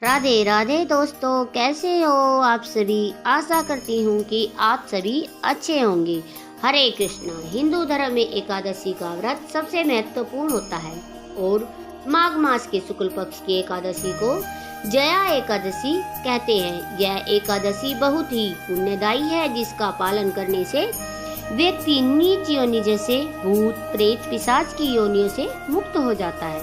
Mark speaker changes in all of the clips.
Speaker 1: राधे राधे दोस्तों, कैसे हो आप सभी। आशा करती हूँ कि आप सभी अच्छे होंगे। हरे कृष्णा। हिंदू धर्म में एकादशी का व्रत सबसे महत्वपूर्ण होता है और माघ मास के शुक्ल पक्ष की एकादशी को जया एकादशी कहते हैं। यह एकादशी बहुत ही पुण्यदायी है, जिसका पालन करने से व्यक्ति नीच योनि जैसे भूत प्रेत पिशाच की योनियों से मुक्त हो जाता है।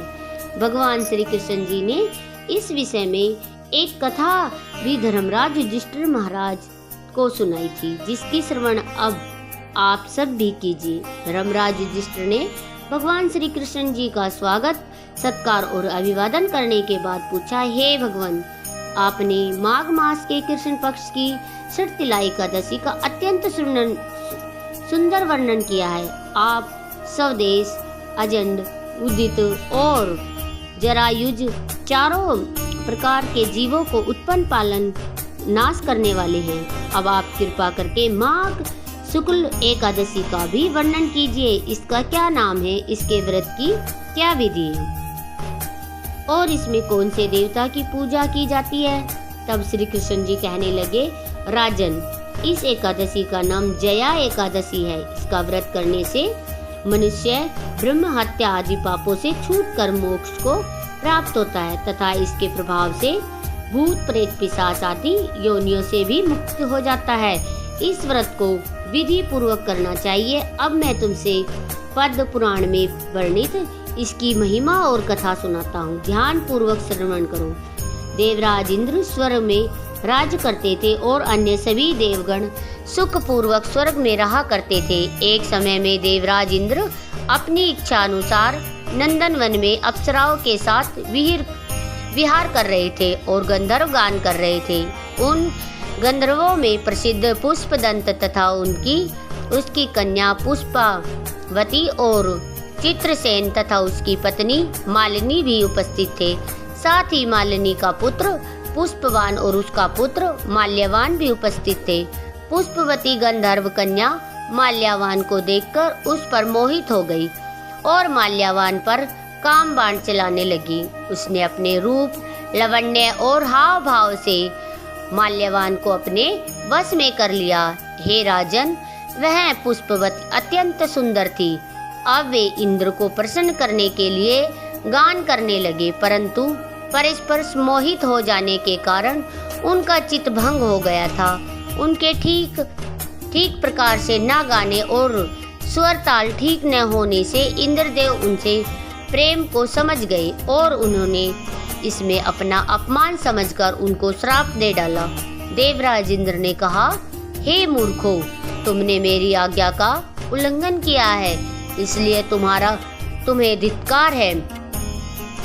Speaker 1: भगवान श्री कृष्ण जी ने इस विषय में एक कथा भी धर्मराज युधिष्ठिर महाराज को सुनाई थी, जिसकी श्रवण अब आप सब भी कीजिए। धर्मराज युधिष्ठिर ने भगवान श्री कृष्ण जी का स्वागत सत्कार और अभिवादन करने के बाद पूछा, हे भगवान, आपने माघ मास के कृष्ण पक्ष की षटतिला एकादशी का अत्यंत सुंदर वर्णन किया है। आप स्वदेश, अजंड, उदित और जरायुज चारों प्रकार के जीवों को उत्पन्न पालन नाश करने वाले हैं। अब आप कृपा करके माघ शुक्ल एकादशी का भी वर्णन कीजिए। इसका क्या नाम है, इसके व्रत की क्या विधि है और इसमें कौन से देवता की पूजा की जाती है। तब श्री कृष्ण जी कहने लगे, राजन, इस एकादशी का नाम जया एकादशी है। इसका व्रत करने से मनुष्य ब्रह्म हत्या आदि पापों से छूटकर मोक्ष को प्राप्त होता है तथा इसके प्रभाव से भूत प्रेत पिशाच आदि योनियों से भी मुक्त हो जाता है। इस व्रत को विधि पूर्वक करना चाहिए। अब मैं तुमसे पद्म पुराण में वर्णित इसकी महिमा और कथा सुनाता हूँ। ध्यान पूर्वक श्रवण करो। देवराज इंद्र स्वर्ग में राज करते थे और अन्य सभी देवगण सुख पूर्वक स्वर्ग में रहा करते थे। एक समय में देवराज इंद्र अपनी इच्छा अनुसार नंदन वन में अप्सराओं के साथ विहार कर रहे थे और गंधर्व गान कर रहे थे। उन गंधर्वों में प्रसिद्ध पुष्पदंत तथा उसकी कन्या पुष्पावती और चित्रसेन तथा उसकी पत्नी मालिनी भी उपस्थित थे। साथ ही मालिनी का पुत्र पुष्पवान और उसका पुत्र माल्यवान भी उपस्थित थे। पुष्पवती गंधर्व कन्या माल्यवान को देखकर उस पर मोहित हो गई और माल्यवान पर काम बाण चलाने लगी। उसने अपने रूप, लावण्य और हाव भाव से माल्यवान को अपने वश में कर लिया। हे राजन, वह पुष्पवती अत्यंत सुंदर थी। अब वे इंद्र को प्रसन्न करने के लिए गान करने लगे, परंतु परस्पर मोहित हो जाने के कारण उनका चित्त भंग हो गया था। उनके ठीक प्रकार से न गाने और स्वर ताल ठीक न होने से इंद्रदेव उनसे प्रेम को समझ गए और उन्होंने इसमें अपना अपमान समझकर उनको श्राप दे डाला। देवराज इंद्र ने कहा, हे मूर्खों, तुमने मेरी आज्ञा का उल्लंघन किया है, इसलिए तुम्हें धिक्कार है।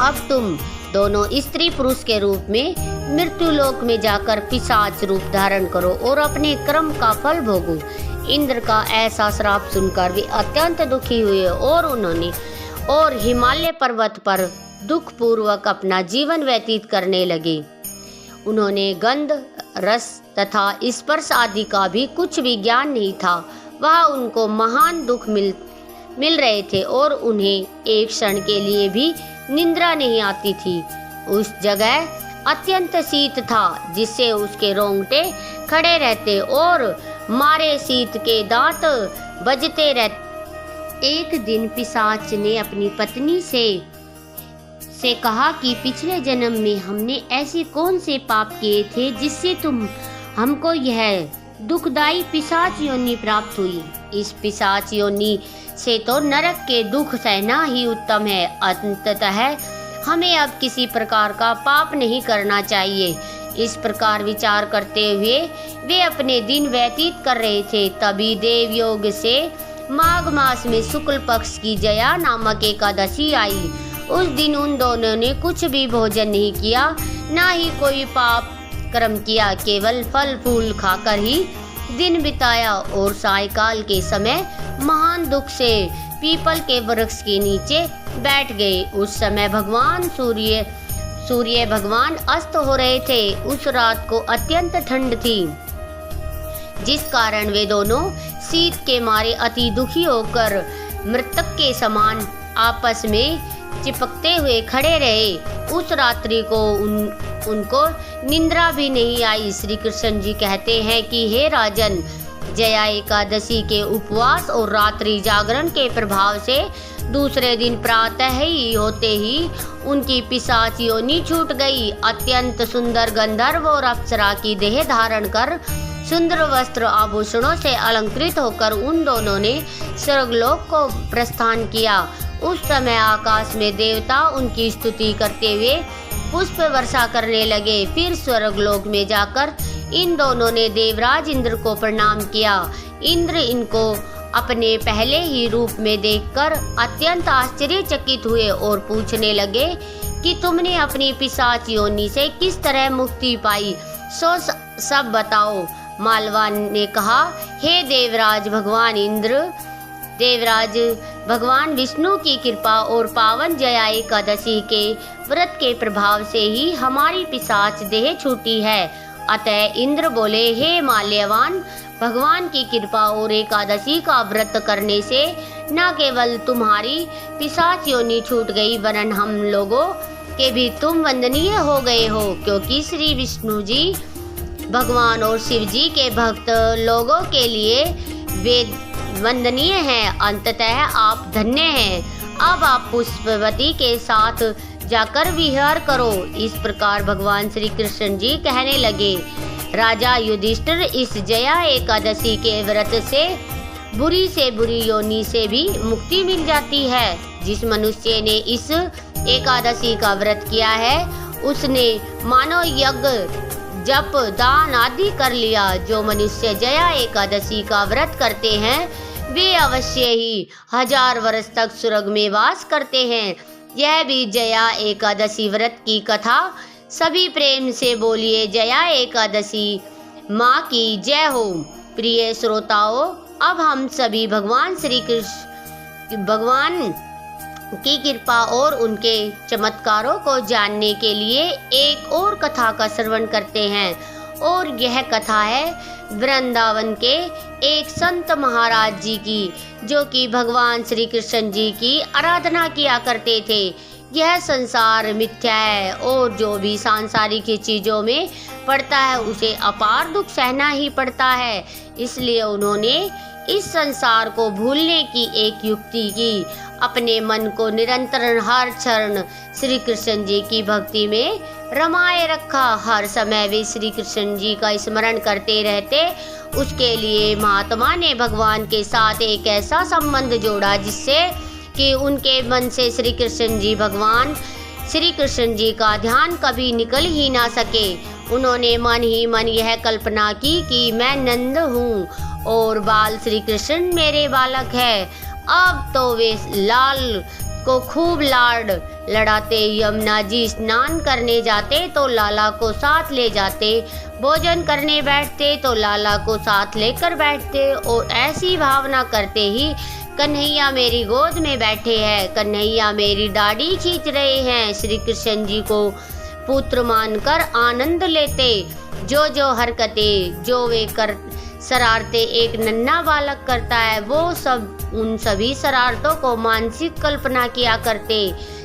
Speaker 1: अब तुम दोनों स्त्री पुरुष के रूप में मृत्यु लोक में जाकर पिशाच रूप धारण करो और अपने कर्म का फल भोगो। इंद्र का ऐसा श्राप सुनकर वे अत्यंत दुखी हुए और हिमालय पर्वत पर दुख पूर्वक अपना जीवन व्यतीत करने लगे। उन्होंने गंध, रस तथा स्पर्श आदि का भी कुछ भी ज्ञान नहीं था। वह उनको महान दुख मिल रहे थे और उन्हें एक क्षण के लिए भी निद्रा नहीं आती थी। उस जगह अत्यंत शीत था, जिससे उसके रोंगटे खड़े रहते और मारे शीत के दांत बजते रहते। एक दिन पिशाच ने अपनी पत्नी से कहा कि पिछले जन्म में हमने ऐसे कौन से पाप किए थे जिससे हमको यह दुखदायी पिशाच योनि प्राप्त हुई। इस पिशाच योनि से तो नरक के दुख सहना ही उत्तम है। अंततः हमें अब किसी प्रकार का पाप नहीं करना चाहिए। इस प्रकार विचार करते हुए वे अपने दिन व्यतीत कर रहे थे। तभी देवयोग से माघ मास में शुक्ल पक्ष की जया नामक एकादशी आई। उस दिन उन दोनों ने कुछ भी भोजन नहीं किया, न ही कोई पाप कर्म किया, केवल फल फूल खाकर ही दिन बिताया और सायकाल के समय महान दुख से पीपल के वृक्ष के नीचे बैठ गए। उस समय भगवान सूर्य भगवान अस्त हो रहे थे। उस रात को अत्यंत ठंड थी, जिस कारण वे दोनों शीत के मारे अति दुखी होकर मृतक के समान आपस में चिपकते हुए खड़े रहे। उस रात्रि को उनको निंद्रा भी नहीं आई। श्री कृष्ण जी कहते हैं कि हे राजन, जया एकादशी के उपवास और रात्रि जागरण के प्रभाव से दूसरे दिन प्रातः ही होते ही उनकी पिशाच योनि छूट गई। अत्यंत सुंदर गंधर्व और अप्सरा की देह धारण कर सुंदर वस्त्र आभूषणों से अलंकृत होकर उन दोनों ने स्वर्गलोक को प्रस्थान किया। उस समय आकाश में देवता उनकी स्तुति करते हुए पुष्प वर्षा करने लगे। फिर स्वर्गलोक में जाकर इन दोनों ने देवराज इंद्र को प्रणाम किया। इंद्र इनको अपने पहले ही रूप में देखकर अत्यंत आश्चर्यचकित हुए और पूछने लगे कि तुमने अपनी पिशाच योनि से किस तरह मुक्ति पाई, सो सब बताओ। मालवान ने कहा, हे देवराज भगवान इंद्र, देवराज भगवान विष्णु की कृपा और पावन जया एकादशी के व्रत के प्रभाव से ही हमारी पिशाच देह छूटी है। अतः इंद्र बोले, हे माल्यवान, भगवान की कृपा और एकादशी का व्रत करने से न केवल तुम्हारी पिशाच योनि छूट गई, वरन हम लोगों के भी तुम वंदनीय हो गए हो, क्योंकि श्री विष्णु जी भगवान और शिव जी के भक्त लोगों के लिए वे वंदनीय हैं। अंततः आप धन्य हैं। अब आप पुष्पवती के साथ जाकर विहार करो। इस प्रकार भगवान श्री कृष्ण जी कहने लगे। राजा युधिष्ठिर, इस जया एकादशी के व्रत से बुरी योनि से भी मुक्ति मिल जाती है। जिस मनुष्य ने इस एकादशी का व्रत किया है उसने मानो यज्ञ जप दान आदि कर लिया। जो मनुष्य जया एकादशी का व्रत करते हैं वे अवश्य ही 1000 वर्ष तक स्वर्ग में वास करते हैं। यह भी जया एकादशी व्रत की कथा। सभी प्रेम से बोलिए जया एकादशी माँ की जय हो। प्रिय श्रोताओं, अब हम सभी भगवान श्री कृष्ण भगवान की कृपा और उनके चमत्कारों को जानने के लिए एक और कथा का श्रवण करते हैं। और यह कथा है वृंदावन के एक संत महाराज जी की, जो कि भगवान श्री कृष्ण जी की आराधना किया करते थे। यह संसार मिथ्या है और जो भी सांसारिक चीजों में पड़ता है उसे अपार दुख सहना ही पड़ता है। इसलिए उन्होंने इस संसार को भूलने की एक युक्ति की। अपने मन को निरंतर हर क्षण श्री कृष्ण जी की भक्ति में रमाए रखा। हर समय वे श्री कृष्ण जी का स्मरण करते रहते। उसके लिए महात्मा ने भगवान के साथ एक ऐसा संबंध जोड़ा जिससे कि उनके मन से श्री कृष्ण जी भगवान श्री कृष्ण जी का ध्यान कभी निकल ही ना सके। उन्होंने मन ही मन यह कल्पना की कि मैं नंद हूँ और बाल श्री कृष्ण मेरे बालक है। अब तो वे लाल को खूब लाड लड़ाते। यमुना जी स्नान करने जाते तो लाला को साथ ले जाते, भोजन करने बैठते तो लाला को साथ लेकर बैठते और ऐसी भावना करते ही कन्हैया मेरी गोद में बैठे हैं, कन्हैया मेरी दाढ़ी खींच रहे हैं। श्री कृष्ण जी को पुत्र मानकर आनंद लेते। जो हरकतें जो वे कर शरारते एक नन्हा बालक करता है, वो सब उन सभी शरारतों को मानसिक कल्पना किया करते,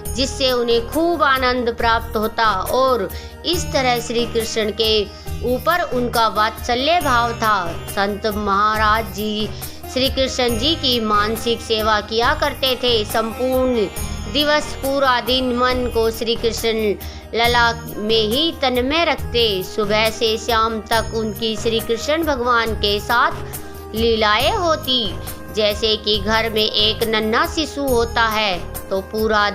Speaker 1: जिससे उन्हें खूब आनंद प्राप्त होता। और इस तरह श्री कृष्ण के ऊपर उनका वात्सल्य भाव था। संत महाराज जी श्री कृष्ण जी की मानसिक सेवा किया करते थे। संपूर्ण दिवस पूरा दिन मन को श्री कृष्ण लला में ही तन्मय रखते। सुबह से शाम तक उनकी श्री कृष्ण भगवान के साथ लीलाएं होती। जैसे कि घर में एक नन्हा शिशु होता है तो पूरा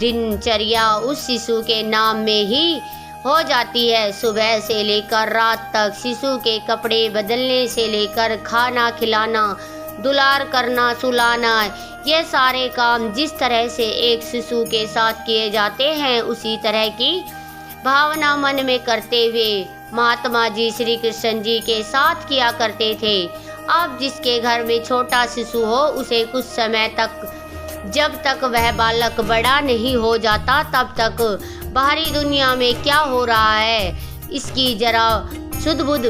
Speaker 1: दिनचर्या उस शिशु के नाम में ही हो जाती है। सुबह से लेकर रात तक शिशु के कपड़े बदलने से लेकर खाना खिलाना, दुलार करना, सुलाना, ये सारे काम जिस तरह से एक शिशु के साथ किए जाते हैं उसी तरह की भावना मन में करते हुए महात्मा जी श्री कृष्ण जी के साथ किया करते थे। अब जिसके घर में छोटा शिशु हो उसे कुछ समय तक, जब तक वह बालक बड़ा नहीं हो जाता तब तक बाहरी दुनिया में क्या हो रहा है इसकी जरा सुध बुध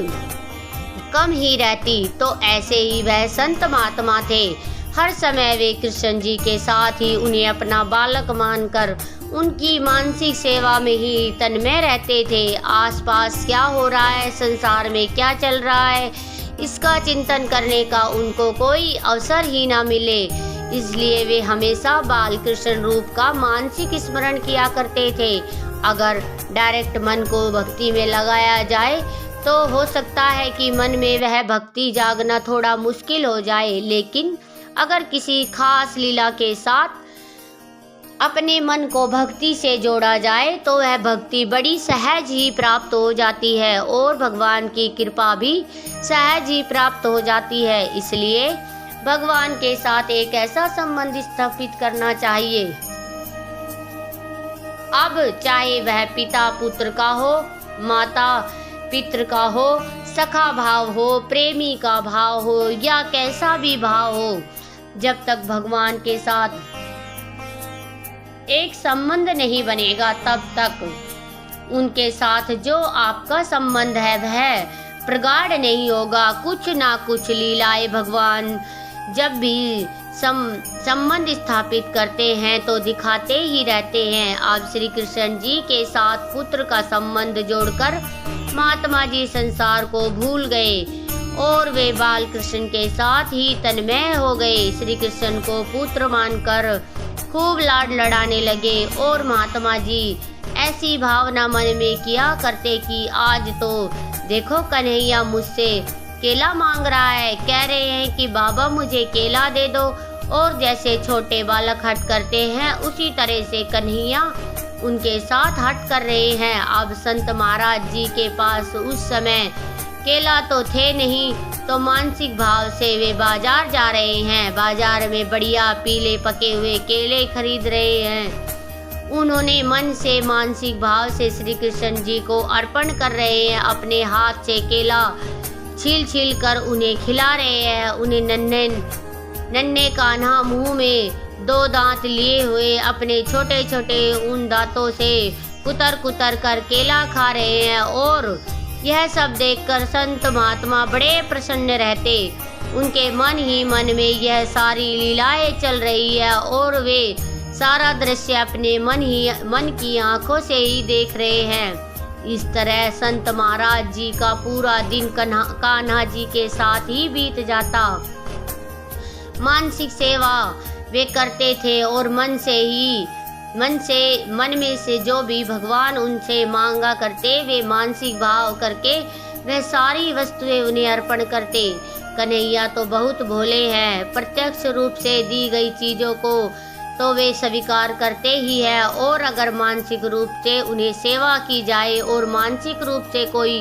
Speaker 1: कम ही रहती। तो ऐसे ही वह संत महात्मा थे। हर समय वे कृष्ण जी के साथ ही उन्हें अपना बालक मानकर उनकी मानसिक सेवा में ही तन्मय रहते थे। आसपास क्या हो रहा है, संसार में क्या चल रहा है, इसका चिंतन करने का उनको कोई अवसर ही ना मिले, इसलिए वे हमेशा बाल कृष्ण रूप का मानसिक स्मरण किया करते थे। अगर डायरेक्ट मन को भक्ति में लगाया जाए तो हो सकता है कि मन में वह भक्ति जागना थोड़ा मुश्किल हो जाए, लेकिन अगर किसी खास लीला के साथ अपने मन को भक्ति से जोड़ा जाए तो वह भक्ति बड़ी सहज ही प्राप्त हो जाती है और भगवान की कृपा भी सहज ही प्राप्त हो जाती है। इसलिए भगवान के साथ एक ऐसा संबंध स्थापित करना चाहिए। अब चाहे वह पिता पुत्र का हो, माता पितृ का हो, सखा भाव हो, प्रेमी का भाव हो या कैसा भी भाव हो, जब तक भगवान के साथ एक संबंध नहीं बनेगा तब तक उनके साथ जो आपका संबंध है वह प्रगाढ़ नहीं होगा। कुछ ना कुछ लीलाएं भगवान जब भी संबंध स्थापित करते हैं तो दिखाते ही रहते हैं। आप श्री कृष्ण जी के साथ पुत्र का संबंध जोड़कर महात्मा जी संसार को भूल गए और वे बाल कृष्ण के साथ ही तन्मय हो गए। श्री कृष्ण को पुत्र मानकर खूब लाड लड़ाने लगे और महात्मा जी ऐसी भावना मन में किया करते कि आज तो देखो कन्हैया मुझसे केला मांग रहा है, कह रहे हैं कि बाबा मुझे केला दे दो, और जैसे छोटे बालक हट करते हैं उसी तरह से कन्हैया उनके साथ हट कर रहे हैं। अब संत महाराज जी के पास उस समय केला तो थे नहीं, तो मानसिक भाव से वे बाजार जा रहे हैं। बाजार में बढ़िया पीले पके हुए केले खरीद रहे हैं। उन्होंने मन से मानसिक भाव से श्री कृष्ण जी को अर्पण कर रहे हैं। अपने हाथ से केला छील छील कर उन्हें खिला रहे हैं। उन्हें नन्हे कान्हा मुंह में 2 दांत लिए हुए अपने छोटे छोटे उन दांतों से कुतर कुतर कर केला खा रहे हैं और यह सब देखकर संत महात्मा बड़े प्रसन्न रहते। उनके मन ही मन में यह सारी लीलाएं चल रही है और वे सारा दृश्य अपने मन की आंखों से ही देख रहे हैं। इस तरह संत महाराज जी का पूरा दिन कान्हा जी के साथ ही बीत जाता। मानसिक सेवा वे करते थे और मन में से जो भी भगवान उनसे मांगा करते वे मानसिक भाव करके वह सारी वस्तुएं उन्हें अर्पण करते। कन्हैया तो बहुत भोले हैं, प्रत्यक्ष रूप से दी गई चीजों को तो वे स्वीकार करते ही है, और अगर मानसिक रूप से उन्हें सेवा की जाए और मानसिक रूप से कोई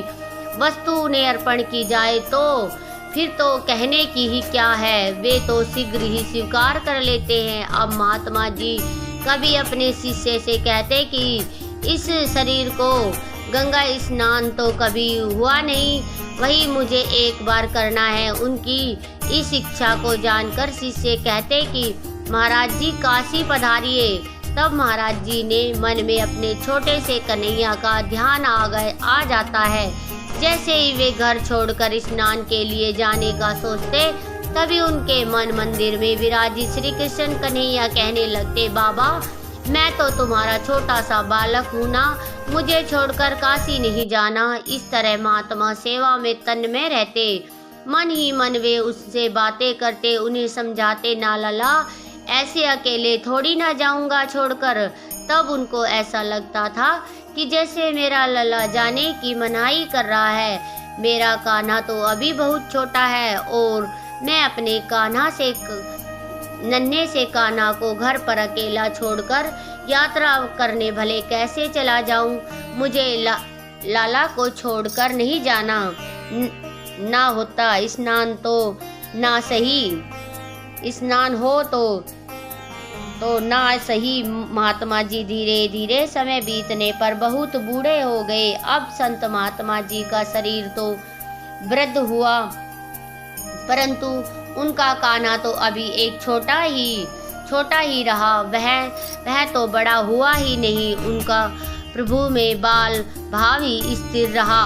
Speaker 1: वस्तु उन्हें अर्पण की जाए तो फिर तो कहने की ही क्या है, वे तो शीघ्र ही स्वीकार कर लेते हैं। अब महात्मा जी कभी अपने शिष्य से कहते कि इस शरीर को गंगा स्नान तो कभी हुआ नहीं, वही मुझे एक बार करना है। उनकी इस इच्छा को जानकर शिष्य कहते कि महाराज जी काशी पधारिए। तब महाराज जी ने मन में अपने छोटे से कन्हैया का ध्यान आ जाता है। जैसे ही वे घर छोड़कर स्नान के लिए जाने का सोचते तभी उनके मन मंदिर में विराजित श्री कृष्ण कन्हैया कहने लगते, बाबा मैं तो तुम्हारा छोटा सा बालक हूँ ना, मुझे छोड़कर काशी नहीं जाना। इस तरह महात्मा सेवा में तन्मय रहते। मन ही मन वे उससे बातें करते, उन्हें समझाते, ना लला ऐसे अकेले थोड़ी ना जाऊंगा छोड़कर। तब उनको ऐसा लगता था कि जैसे मेरा लला जाने की मनाही कर रहा है। मेरा कान्हा तो अभी बहुत छोटा है और मैं अपने नन्हे से कान्हा को घर पर अकेला छोड़कर यात्रा करने भले कैसे चला जाऊं। मुझे लाला को छोड़कर नहीं जाना। ना होता स्नान तो ना सही, स्नान हो तो ना सही। महात्मा जी धीरे धीरे समय बीतने पर बहुत बूढ़े हो गए। अब संत महात्मा जी का शरीर तो वृद्ध हुआ, परंतु उनका कान्हा तो अभी एक छोटा ही रहा। वह तो बड़ा हुआ ही नहीं। उनका प्रभु में बाल भाव ही स्थिर रहा।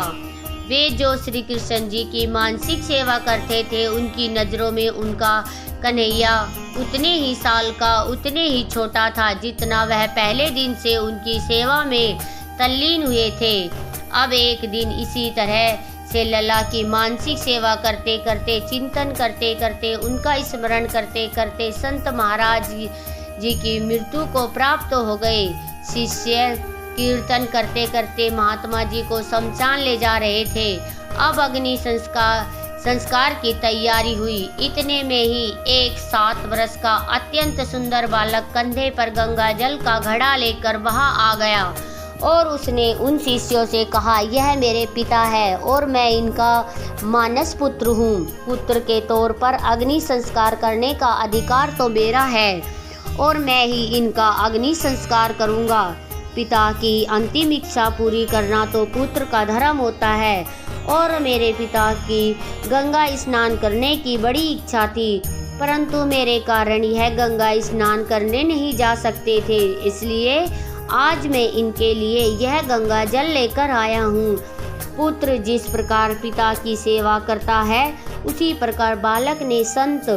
Speaker 1: वे जो श्री कृष्ण जी की मानसिक सेवा करते थे, उनकी नजरों में उनका कन्हैया उतने ही साल का, उतने ही छोटा था जितना वह पहले दिन से उनकी सेवा में तल्लीन हुए थे। अब एक दिन इसी तरह से लला की मानसिक सेवा करते करते, चिंतन करते करते, उनका स्मरण करते करते संत महाराज जी की मृत्यु को प्राप्त हो गए। शिष्य कीर्तन करते करते महात्मा जी को शमशान ले जा रहे थे। अब अग्नि संस्कार की तैयारी हुई। इतने में ही एक 7 वर्ष का अत्यंत सुंदर बालक कंधे पर गंगा जल का घड़ा लेकर वहां आ गया और उसने उन शिष्यों से कहा, यह मेरे पिता है और मैं इनका मानस पुत्र हूँ। पुत्र के तौर पर अग्नि संस्कार करने का अधिकार तो मेरा है और मैं ही इनका अग्नि संस्कार करूँगा। पिता की अंतिम इच्छा पूरी करना तो पुत्र का धर्म होता है और मेरे पिता की गंगा स्नान करने की बड़ी इच्छा थी, परंतु मेरे कारण यह गंगा स्नान करने नहीं जा सकते थे, इसलिए आज मैं इनके लिए यह गंगा जल लेकर आया हूँ। पुत्र जिस प्रकार पिता की सेवा करता है, उसी प्रकार बालक ने संत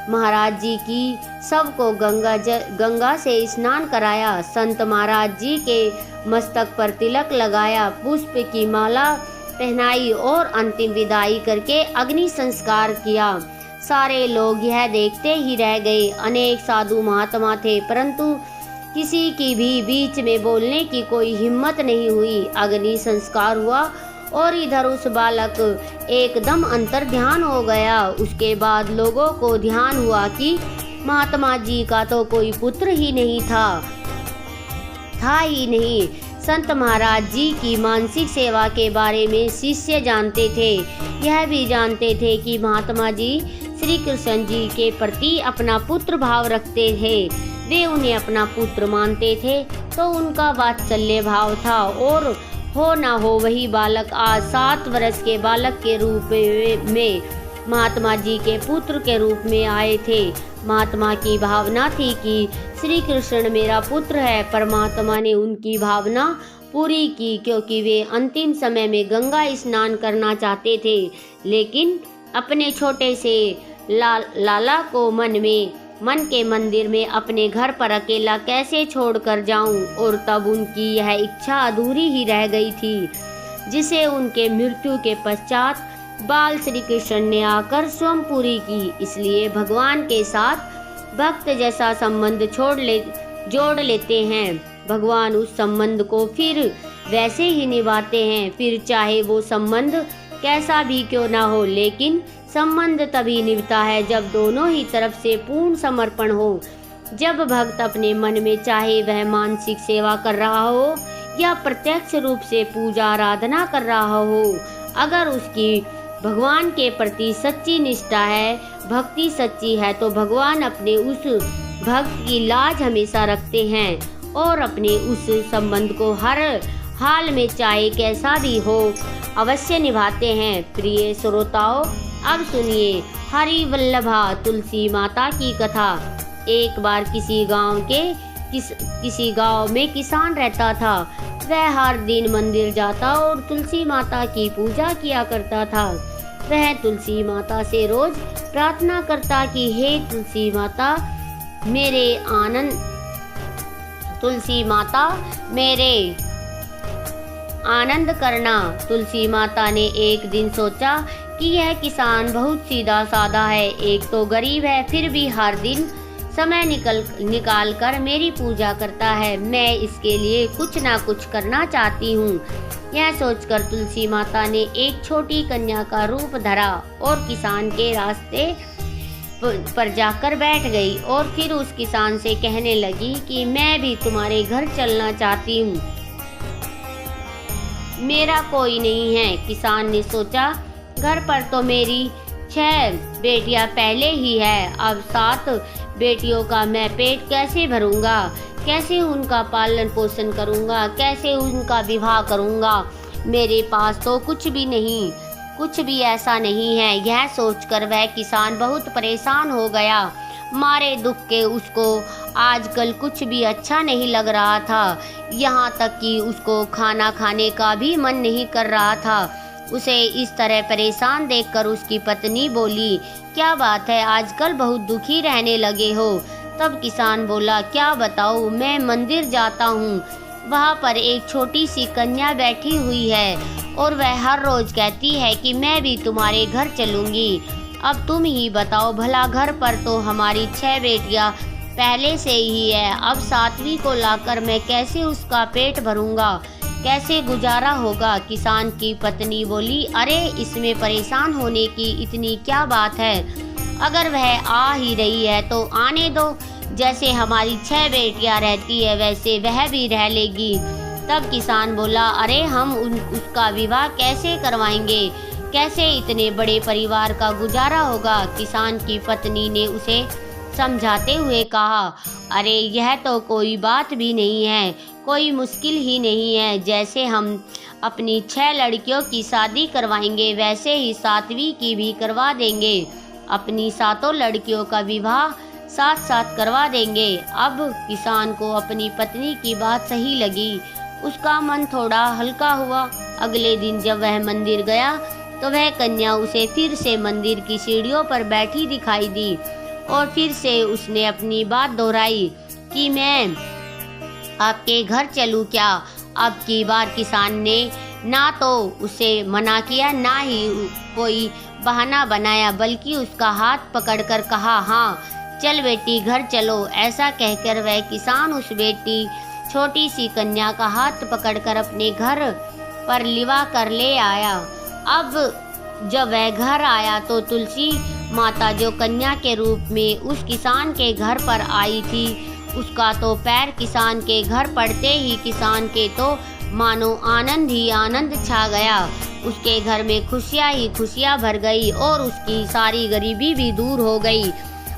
Speaker 1: महाराज जी की सबको गंगा से स्नान कराया। संत महाराज जी के मस्तक पर तिलक लगाया, पुष्प की माला पहनाई और अंतिम विदाई करके अग्नि संस्कार किया। सारे लोग यह देखते ही रह गए। अनेक साधु महात्मा थे, परंतु किसी की भी बीच में बोलने की कोई हिम्मत नहीं हुई। अग्नि संस्कार हुआ और इधर उस बालक एकदम अंतर ध्यान हो गया। उसके बाद लोगों को ध्यान हुआ कि महात्मा जी का तो कोई पुत्र ही नहीं था ही नहीं। संत महाराज जी की मानसिक सेवा के बारे में शिष्य जानते थे। यह भी जानते थे कि महात्मा जी श्री कृष्ण जी के प्रति अपना पुत्र भाव रखते थे। वे उन्हें अपना पुत्र मानते थे, तो उनका वात्सल्य भाव था। और हो ना हो वही बालक आज 7 वर्ष के बालक के रूप में महात्मा जी के पुत्र के रूप में आए थे। महात्मा की भावना थी कि श्री कृष्ण मेरा पुत्र है। परमात्मा ने उनकी भावना पूरी की, क्योंकि वे अंतिम समय में गंगा स्नान करना चाहते थे, लेकिन अपने छोटे से लाला को मन के मंदिर में अपने घर पर अकेला कैसे छोड़कर जाऊं। और तब उनकी यह इच्छा अधूरी ही रह गई थी, जिसे उनके मृत्यु के पश्चात बाल श्री कृष्ण ने आकर स्वयं पूरी की। इसलिए भगवान के साथ भक्त जैसा संबंध जोड़ लेते हैं, भगवान उस संबंध को फिर वैसे ही निभाते हैं। फिर चाहे वो संबंध कैसा भी क्यों ना हो, लेकिन संबंध तभी निभता है जब दोनों ही तरफ से पूर्ण समर्पण हो। जब भक्त अपने मन में, चाहे वह मानसिक सेवा कर रहा हो या प्रत्यक्ष रूप से पूजा आराधना कर रहा हो, अगर उसकी भगवान के प्रति सच्ची निष्ठा है, भक्ति सच्ची है, तो भगवान अपने उस भक्त की लाज हमेशा रखते हैं और अपने उस संबंध को हर हाल में चाहे कैसा भी हो अवश्य निभाते हैं। प्रिय श्रोताओं, अब सुनिए हरि वल्लभा तुलसी माता की कथा। एक बार किसी गांव में किसान रहता था। वह हर दिन मंदिर जाता और तुलसी माता की पूजा किया करता था। वह तुलसी माता से रोज प्रार्थना करता कि हे तुलसी माता मेरे आनंद करना। तुलसी माता ने एक दिन सोचा कि यह किसान बहुत सीधा साधा है, एक तो गरीब है, फिर भी हर दिन समय निकाल कर मेरी पूजा करता है। मैं इसके लिए कुछ ना कुछ करना चाहती हूँ। यह सोचकर तुलसी माता ने एक छोटी कन्या का रूप धरा और किसान के रास्ते पर जाकर बैठ गई और फिर उस किसान से कहने लगी कि मैं भी तुम्हारे घर चलना चाहती हूँ, मेरा कोई नहीं है। किसान ने सोचा, घर पर तो मेरी 6 बेटियां पहले ही है, अब 7 बेटियों का मैं पेट कैसे भरूंगा, कैसे उनका पालन पोषण करूंगा, कैसे उनका विवाह करूंगा। मेरे पास तो कुछ भी ऐसा नहीं है। यह सोचकर वह किसान बहुत परेशान हो गया। मारे दुख के उसको आजकल कुछ भी अच्छा नहीं लग रहा था, यहाँ तक कि उसको खाना खाने का भी मन नहीं कर रहा था। उसे इस तरह परेशान देखकर उसकी पत्नी बोली क्या बात है, आजकल बहुत दुखी रहने लगे हो। तब किसान बोला, क्या बताऊँ, मैं मंदिर जाता हूँ, वहाँ पर एक छोटी सी कन्या बैठी हुई है और वह हर रोज कहती है कि मैं भी तुम्हारे घर चलूँगी। अब तुम ही बताओ भला, घर पर तो हमारी 6 बेटियाँ पहले से ही है, अब 7वीं को लाकर मैं कैसे उसका पेट भरूंगा, कैसे गुजारा होगा। किसान की पत्नी बोली, अरे इसमें परेशान होने की इतनी क्या बात है, अगर वह आ ही रही है तो आने दो, जैसे हमारी 6 बेटियां रहती है वैसे वह भी रह लेगी। तब किसान बोला, अरे हम उसका विवाह कैसे करवाएंगे, कैसे इतने बड़े परिवार का गुजारा होगा। किसान की पत्नी ने उसे समझाते हुए कहा, अरे यह तो कोई बात भी नहीं है, कोई मुश्किल ही नहीं है, जैसे हम अपनी 6 लड़कियों की शादी करवाएंगे वैसे ही 7वीं की भी करवा देंगे, अपनी 7 लड़कियों का विवाह साथ साथ करवा देंगे। अब किसान को अपनी पत्नी की बात सही लगी, उसका मन थोड़ा हल्का हुआ। अगले दिन जब वह मंदिर गया तो वह कन्या उसे फिर से मंदिर की सीढ़ियों पर बैठी दिखाई दी और फिर से उसने अपनी बात दोहराई कि मैं आपके घर चलूं क्या। अब की बार किसान ने ना तो उसे मना किया, ना ही कोई बहाना बनाया, बल्कि उसका हाथ पकड़कर कहा, हाँ चल बेटी घर चलो। ऐसा कहकर वह किसान उस बेटी छोटी सी कन्या का हाथ पकड़कर अपने घर पर लिवा कर ले आया। अब जब वह घर आया तो तुलसी माता जो कन्या के रूप में उस किसान के घर पर आई थी, उसका तो पैर किसान के घर पड़ते ही किसान के तो मानो आनंद ही आनंद छा गया। उसके घर में खुशियाँ ही खुशियाँ भर गई और उसकी सारी गरीबी भी दूर हो गई।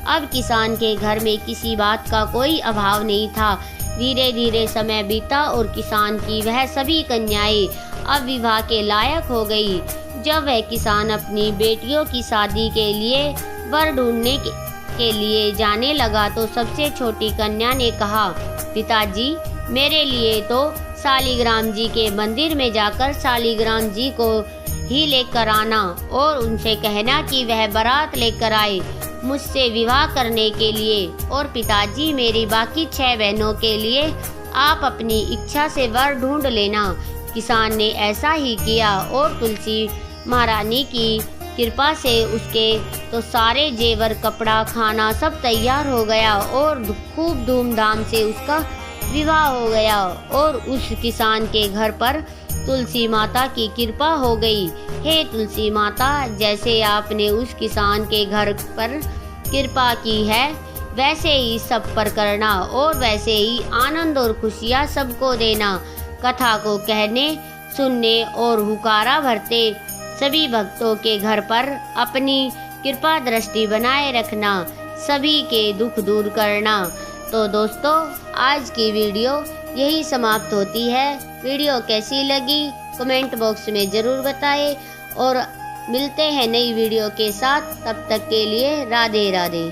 Speaker 1: अब किसान के घर में किसी बात का कोई अभाव नहीं था। धीरे धीरे समय बीता और किसान की वह सभी कन्याएं अब विवाह के लायक हो गई। जब वह किसान अपनी बेटियों की शादी के लिए वर ढूंढने के लिए जाने लगा तो सबसे छोटी कन्या ने कहा, पिताजी मेरे लिए तो शालिग्राम जी के मंदिर में जाकर शालिग्राम जी को ही लेकर आना और उनसे कहना कि वह बारात लेकर आए मुझसे विवाह करने के लिए, और पिताजी मेरी बाकी 6 बहनों के लिए आप अपनी इच्छा से वर ढूंढ लेना। किसान ने ऐसा ही किया और तुलसी महारानी की कृपा से उसके तो सारे जेवर, कपड़ा, खाना सब तैयार हो गया और खूब धूमधाम से उसका विवाह हो गया और उस किसान के घर पर तुलसी माता की कृपा हो गई। हे तुलसी माता, जैसे आपने उस किसान के घर पर कृपा की है वैसे ही सब पर करना और वैसे ही आनंद और खुशियाँ सबको देना। कथा को कहने, सुनने और हुकारा भरते सभी भक्तों के घर पर अपनी कृपा दृष्टि बनाए रखना, सभी के दुख दूर करना। तो दोस्तों, आज की वीडियो यही समाप्त होती है। वीडियो कैसी लगी कमेंट बॉक्स में ज़रूर बताएं और मिलते हैं नई वीडियो के साथ। तब तक के लिए राधे राधे।